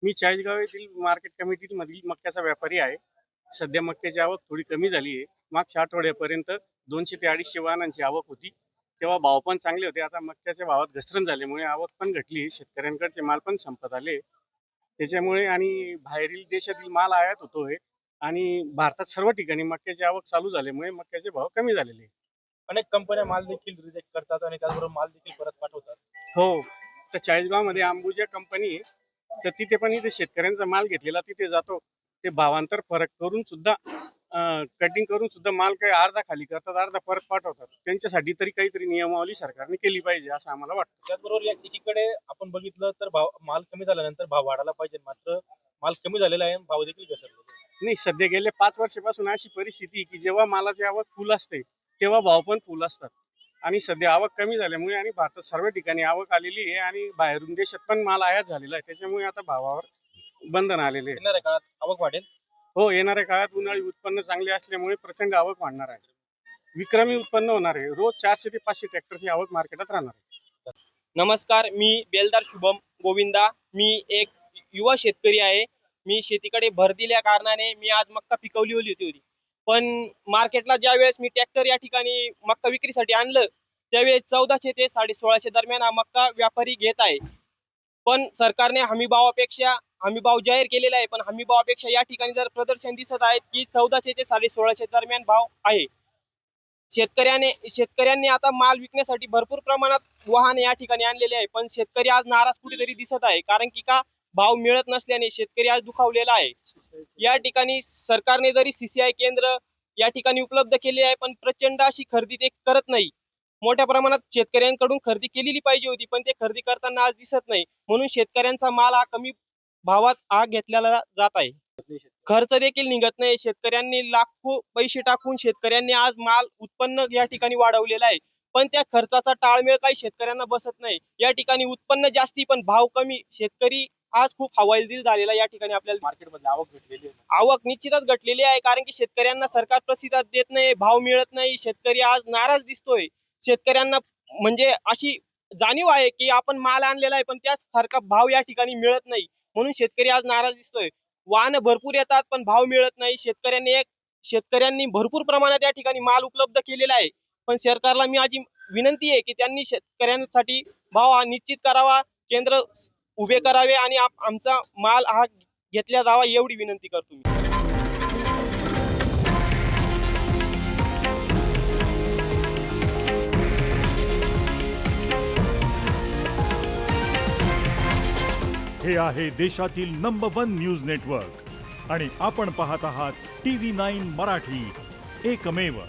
मी चाळीसगाव येथील मार्केट कमिटीमधील मक्याचा व्यापारी आहे. सध्या मक्याची आवक थोडी कमी झाली आहे. मागच्या आठवड्यापर्यंत 200 ते 250 वाहनांची आवक होती. तेव्हा भाव पण चांगले होते. आता मक्याच्या भावात घसरण झाल्यामुळे आवक पण घटली. शेतकऱ्यांकडचे माल पण संपत आले. त्याच्यामुळे आणि बाहेरील देशातील माल आयात होतोय आणि भारतात सर्व ठिकाणी मक्याची आवक चालू झाल्यामुळे मक्याचे भाव कमी झालेले. अनेक कंपन्या माल देखील रिजेक्ट करतात आणि त्याचबरोबर माल देखील परत पाठवतात. हो, तर चाळीसगावमध्ये अंबुजा कंपनी आहे. तर तिथे पण इथे शेतकऱ्यांचा माल घेतलेला तिथे जातो. ते भावांतर फरक करून सुद्धा कटिंग करून सुद्धा माल काही अर्धा खाली करतात, अर्धा परत पाठवतात. त्यांच्यासाठी तरी काहीतरी नियमावली सरकारने केली पाहिजे असं आम्हाला वाटतं. त्याचबरोबर एकीकडे आपण बघितलं तर माल कमी झाल्यानंतर भाव वाढायला पाहिजे, मात्र माल कमी झालेला आहे, भाव देखील घसरलेले आहे. नाही, सध्या गेल्या 5 वर्षापासून अशी परिस्थिती आहे की जेव्हा मालाची आवक फुल असते तेव्हा भाव पण फुल असतात. आणि सध्या आवक कमी झाल्यामुळे आणि भारतात सर्व ठिकाणी आवक आलेली आहे आणि बाहेरून देशात पण माल आयात झालेला आहे. त्याच्यामुळे आता भावावर बंधन आलेले आहे. येणाऱ्या काळात आवक वाढेल. हो, येणाऱ्या काळात उन्हाळी उत्पन्न चांगले असल्यामुळे प्रचंड आवक वाढणार आहे. विक्रमी उत्पन्न होणार आहे. रोज 400 ते 500 ट्रॅक्टरची आवक मार्केटात राहणार आहे. नमस्कार, मी बेलदार शुभम गोविंदा. मी एक युवा शेतकरी आहे. मी शेतीकडे भर दिल्या कारणाने मी आज मक्का पिकवली होती. पण मार्केटला ज्या वेळेस मी ट्रॅक्टर या ठिकाणी मक्का विक्रीसाठी आणलं त्यावेळेस 1400 ते 1650 दरम्यान हा मक्का व्यापारी घेत आहे. पण सरकारने हमी भाव जाहीर केलेला आहे, पण हमी भावापेक्षा या ठिकाणी जर प्रदर्शन दिसत आहेत की 1400 ते 1650 दरम्यान भाव आहे. शेतकऱ्यांनी आता माल विकण्यासाठी भरपूर प्रमाणात वाहन या ठिकाणी आणलेले आहे, पण शेतकरी आज नाराज कुठेतरी दिसत आहे. कारण की का भाव मिळत नसल्याने शेतकरी आज दुखावलेला आहे. या ठिकाणी सरकारने जरी CCI केंद्र या ठिकाणी उपलब्ध केले आहे, पण प्रचंड अशी खरेदी ते करत नाही. मोठ्या प्रमाणात शेतकऱ्यांकडून खरेदी केलेली पाहिजे होती, पण ते खरेदी करताना आज दिसत नाही. म्हणून शेतकऱ्यांचा माल हा कमी भावात घेतलेला जात आहे. खर्च देखील निघत नाही. शेतकऱ्यांनी लाखो पैसे टाकून शेतकऱ्यांनी आज माल उत्पन्न या ठिकाणी वाढवलेला आहे, पण त्या खर्चाचा ताळमेळ काही शेतकऱ्यांना बसत नाही. या ठिकाणी उत्पन्न जास्ती पण भाव कमी. शेतकरी आज खूप हवालदिल झालेला या ठिकाणी आपल्याला मार्केटमध्ये आवक घटलेली आहे. आवक निश्चितच घटलेली आहे, कारण की शेतकऱ्यांना सरकार प्रतिसाद देत नाही, भाव मिळत नाही. शेतकरी आज नाराज दिसतोय. शेतकऱ्यांना म्हणजे अशी जाणीव आहे की आपण माल आणलेला आहे, पण त्यासारखा भाव या ठिकाणी मिळत नाही. म्हणून शेतकरी आज नाराज दिसतोय. वाहन भरपूर येतात पण भाव मिळत नाही. शेतकऱ्यांनी भरपूर प्रमाणात या ठिकाणी माल उपलब्ध केलेला आहे, पण सरकारला मी माझी विनंती आहे की त्यांनी शेतकऱ्यांसाठी भाव हा निश्चित करावा, केंद्र उभे करावे आणि आमचा माल हा घेतला जावा एवढी विनंती करतो मी. हे आहे देशातील नंबर 1 न्यूज नेटवर्क आणि आपण पाहत आहात TV9 मराठी, एकमेव.